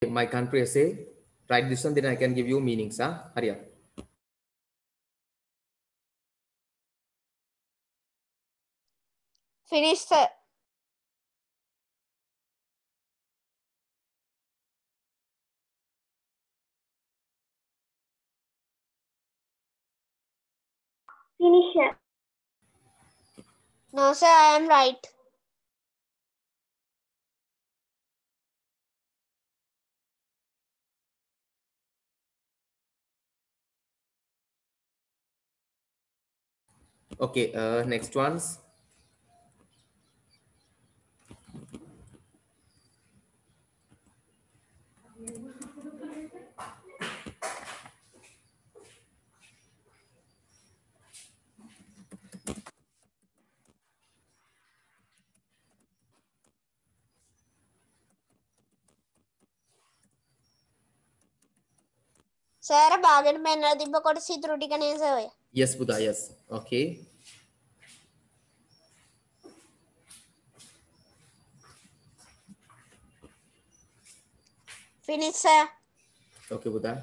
My country essay. Write this one, then I can give you meanings. Hurry up. Finish, sir. Finish, sir. No, sir, I am right. Okay, next ones. Sir, බාගෙන පෙන්නලා තිබ්බ කොටස ඉතුරු ටික නේ sir ඔය. Yes, Buddha, yes. Okay. Finish, sir. Okay, Buddha.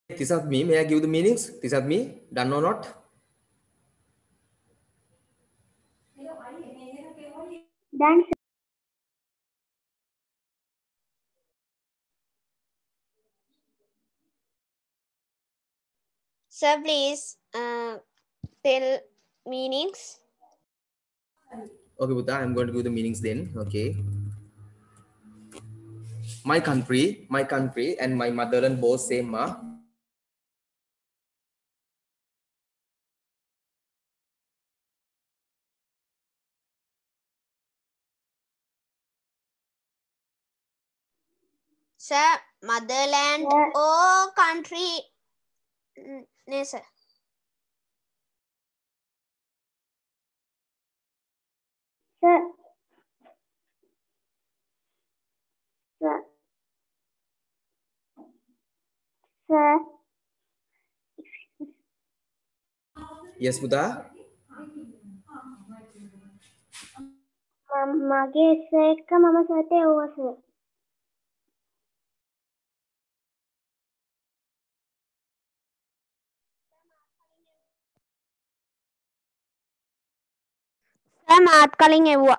This is me. May I give the meanings? This is me. Done or not? Done, sir. Sir, please tell meanings. Okay, Buddha, I'm going to give the meanings then. Okay. My country, and my motherland both same. Sir, motherland Sir. or country? No, sir. Sir. Sir. Sir. Yes, Buddha. මගේ එස්සේ එක්ක මම සර්ට එව්වා sir. Sir, මාත් කලින් එව්වා.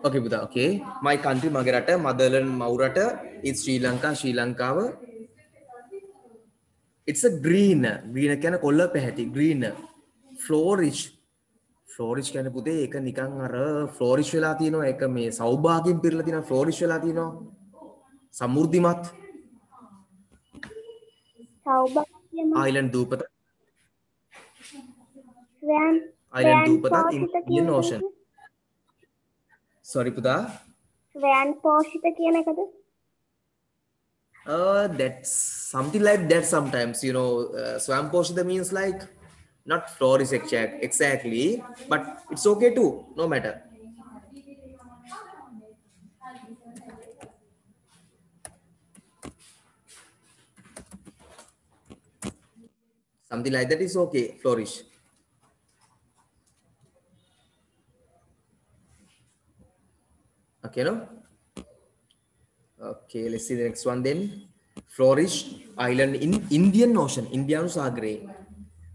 Okay, Buddha. Okay. My country, මගේ රට, motherland මව් රට, is Sri Lanka, ශ්‍රී ලංකාව. It's a green. Green කියන කොල්ල පැහැති. Green. flourish. Flourish කියන්නේ පුතේ ඒක නිකන් අර flourish වෙලා තියෙනවා ඒක මේ සෞභාගයෙන් පිරලා තියෙනවා flourish වෙලා තියෙනවා සමෘද්ධිමත් සෞභාග්‍යම island දූපත ස්වයන් island දූපතත් පෝෂිත Indian කියන Ocean. Sorry පුතා. ස්වයන් පෝෂිත කියන එකද? That's something like that sometimes, you know, Swamposhita means like not flourish exactly, but it's okay too, no matter. Something like that is okay, flourish. Okay, no? Okay, let's see the next one then. Flourish island in Indian Ocean, Indian Sagre.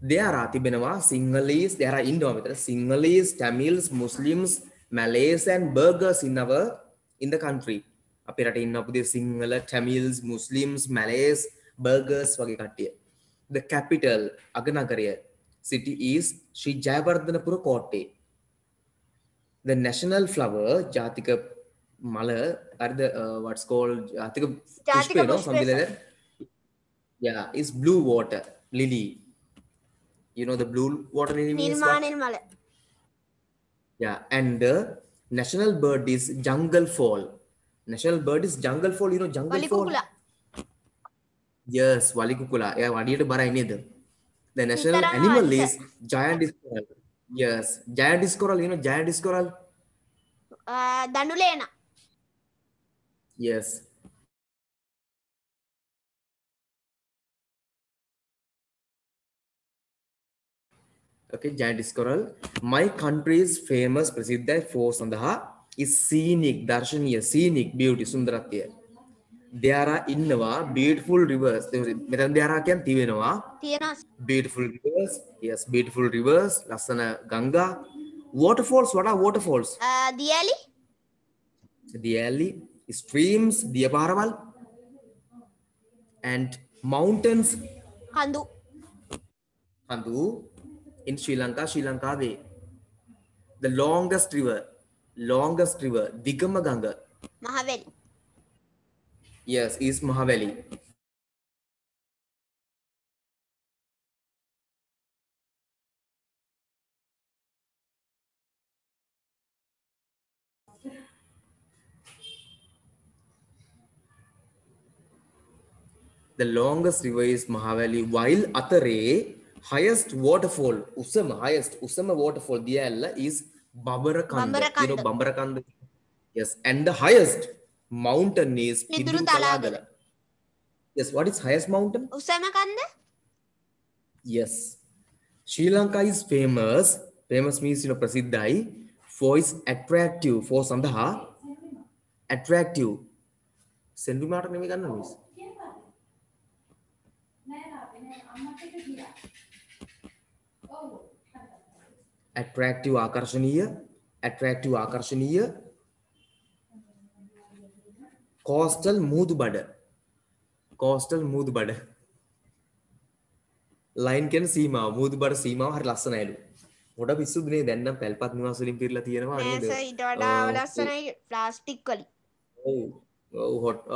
There are තිබෙනවා Sinhalese, there are Indo-Meter, Sinhalese, Tamils, Muslims, Malays and Burghers in the country. අපේ රටේ ඉන්න අපේ Sinhala, Tamils, Muslims, Malays, Burghers වගේ කට්ටිය. The capital, අගනගරය, city is Sri Jayawardhanapura Kotte. The national flower, ජාතික මල, are the what's called ජාතික පුෂ්පය, no? Something like that. Yeah, is blue water lily. You know the blue water lily means what? නිර්මාණය මල. Yeah, and the national bird is jungle fowl. National bird is jungle fowl. You know jungle fowl. වලිකුකුලා. Yes, walikukula. Yeah, වඩියට බරයි නේද? The national විතරම animal වලිස. is giant squirrel. Yes, giant squirrel. You know giant squirrel. දනුලේන. Yes. Okay, giant squirrel. My country is famous, ප්‍රසිද්ධයි for සඳහා is scenic, දර්ශනීය, scenic beauty, සුන්දරත්වය. There are ඉන්නවා beautiful rivers. මෙතන there are කියන්නේ තියෙනවා. තියෙනවා. Beautiful rivers. Yes, beautiful rivers. ලස්සන ගංගා. Waterfalls. What are waterfalls? දියලි. Diali, streams, දියපාරවල්. And mountains. කඳු. Kandu. In Sri Lanka, the longest river, Digama Ganga, Mahaweli. yes, is Mahaveli. The longest river is Mahaveli, while Athare, highest waterfall, Usama waterfall, Dialla is Bambarakanda. You know Bambarakanda? Yes, and the highest mountain is Niduru Talagala. Yes, what is highest mountain? උසම කන්ද? Yes. Sri Lanka is famous. Famous means, you know, prasiddhai for its attractive, for sandha attractive. Centimeter name ganna miss. Attractive ආකර්ශනීය coastal මුහුදුබඩ line කියන සීමාව මුහුදුබඩ සීමාව හරි ලස්සනයිලු මොඩ පිස්සුදුනේ දැන් නම් පැල්පත් නිවාස වලින් පිරලා තියෙනවා නේද නෑ සර් ඊට වඩා ලස්සනයි ප්ලාස්ටික් වලින්. ඔව්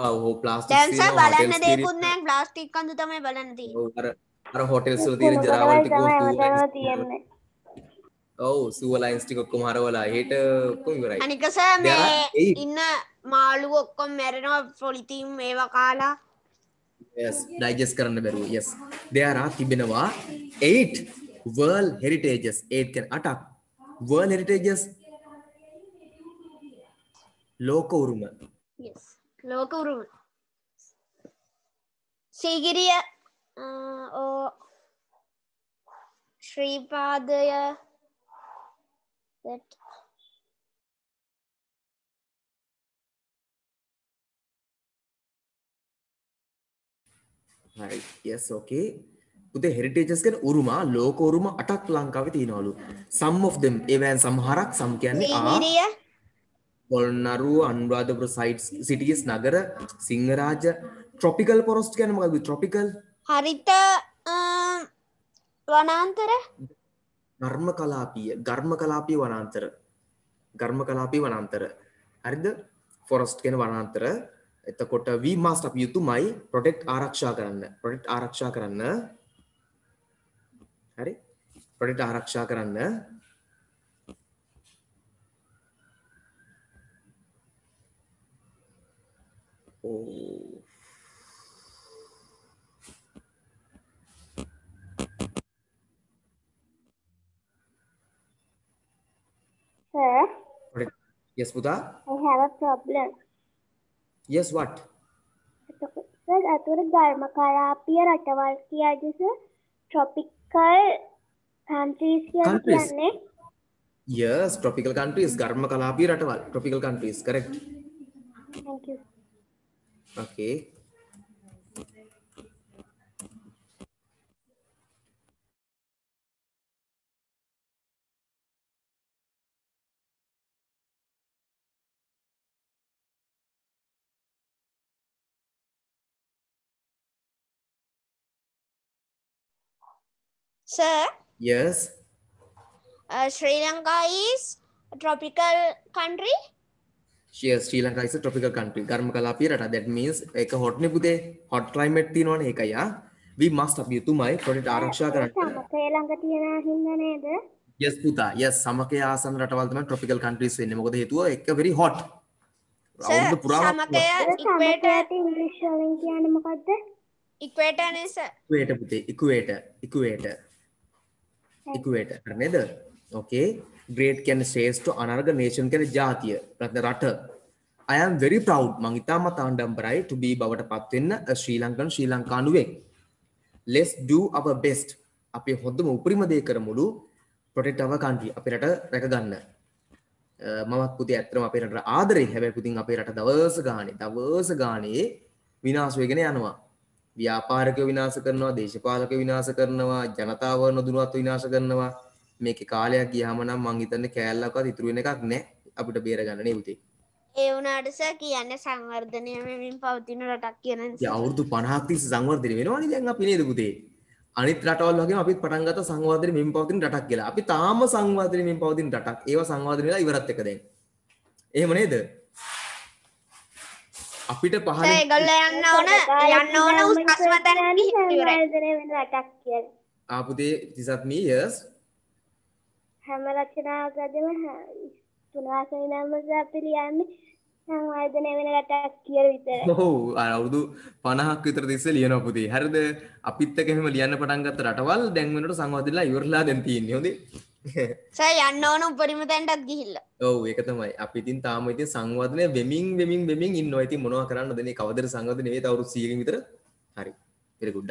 ඔව් ප්ලාස්ටික් දැන් සර් බලන්න දෙයක්වත් නෑ ප්ලාස්ටික් කඳු තමයි බලන්න තියෙන්නේ. අර හොටෙල්ස් වල තියෙන ජරාවල් ටික තියෙන්නේ. ඔව් සුව ලයින්ස් ටික ඔක්කොම හරවලා හෙට ඔක්කොම ඉවරයි. අනික සර් මේ ඉන්න මාළු ඔක්කොම මැරෙනවා පොලිතීන් මේවා කාලා. Yes, digest කරන්න බැරුව. Yes. There are තිබෙනවා 8 world heritages. 8 කියන්නේ 8ක්. World heritages ලෝක උරුම. Yes. ලෝක උරුම. Sigiriya ශ්‍රීපාදය that Right. Yes, okay. පුතේ heritages කියන උරුම ලෝක උරුම 8ක් ලංකාවේ තියෙනවලු. Some of them even සමහරක් some කියන්නේ සීගිරිය පොළොන්නරුව අනුරාධපුර cities නගර සිංහරාජ tropical forest කියන්නේ මොකක්ද tropical හරිත වනාන්තර ගර්මකලාපීය වනාන්තර හරිද forest කියන වනාන්තර එතකොට we must අපි යුතුයමයි protect ආරක්ෂා කරන්න හරි protect ආරක්ෂා කරන්න Sir, yes පුතා I have a problem. yes what Sir, අතුර ගර්මකලාපීය රටවල් කියද්දි sir tropical countries Countries. කියන්නේ yes tropical countries ගර්මකලාපීය රටවල් tropical countries correct thank you. okay Sir, yes Sri Lanka is a tropical country. yes Sri Lanka is a tropical country ගර්මකලාපීය රට that means ඒක hot නේ පුතේ hot climate තියෙනවනේ ඒකයි we must අපි යුතුයමයි protect ආරක්ෂා කරන්න සමතේ ළඟ තියෙන හින්දා නේද? yes පුතා yes සමකය ආසන්න රටවල් තමයි tropical countries වෙන්නේ මොකද හේතුව ඒක very hot Sir, අවුරුදු පුරාම සමකය equator සමතේට ඉංග්‍රීසි වලින් කියන්නේ මොකද්ද? equator නේ sir. equator පුතේ equator හරි නේද okay great කියන්නේ ශ්‍රේෂ්ඨ අනර්ග nation කියන්නේ ජාතිය රට I am very proud මං ඉතාමත් ආඩම්බරයි to be බවට පත් වෙන්න ශ්‍රී ලංකානුවෙක් let's do our best අපි හොඳම උපරිම දේ කරමුලු protect our country අපේ රට රැක ගන්න මමත් පුතේ ඇත්තටම අපේ රටට ආදරේ හැබැයි පුතින් අපේ රට දවස් ගානේ විනාශ වෙගෙන යනවා ව්‍යාපාරිකයෝ විනාශ කරනවා දේශපාලකයෝ විනාශ කරනවා ජනතාව නොදුනුවත් විනාශ කරනවා මේකේ කාලයක් ගියාම නම් මං හිතන්නේ කෑල්ලක්වත් ඉතුරු වෙන එකක් නැහැ අපිට බේර ගන්න නේ පුතේ ඒ වුණාට sir කියන්නේ සංවර්ධනය වෙමින් පවතින රටක් කියන ඉතින් අවුරුදු 50ක් තිස්සේ සංවර්ධනය වෙනවනේ දැන් අපි නේද පුතේ අනිත් රටවල් වගේම අපිත් පටන් ගත්ත සංවර්ධනය මෙමින් පවතින රටක් කියලා අපි තාම සංවර්ධනය මෙමින් පවතින රටක් ඒවා සංවර්ධනය වෙලා ඉවරත් එක දැන් එහෙම නේද අපිට පහල sir ඒගොල්ලෝ යන්න ඕන උස්කස්ම තැනට ගිහින් ඉවරයි. සංවර්ධනය වෙන රටක් කියලා. ආපුතේ තිසත් මී yes හැම රචනාවකදීම තුනාසයි නම්බර අපි ලියන්නේ සංවර්ධනය වෙන රටක් කියලා විතරයි. ඔව් අවුරුදු 50ක් විතර තිස්සේ ලියනවා පුතේ හරිද අපිත් එක එහෙම ලියන්න පටන් ගත්ත රටවල් දැන් වෙනකොට සංවර්ධනයලා ඉවරලා දැන් තියෙන්නේ හොඳේ sir යන්න ඕන උපරිම තැනටත් ගිහිල්ලා. ඔව් ඒක තමයි අපි ඉතින් තාම ඉතින් සංවර්ධනය වෙමින් ඉන්නවා ඉතින් මොනවා කරන්නද මේ කවදද සංවර්ධනය වෙයි තවුරුදු 100කින් විතර හරි very good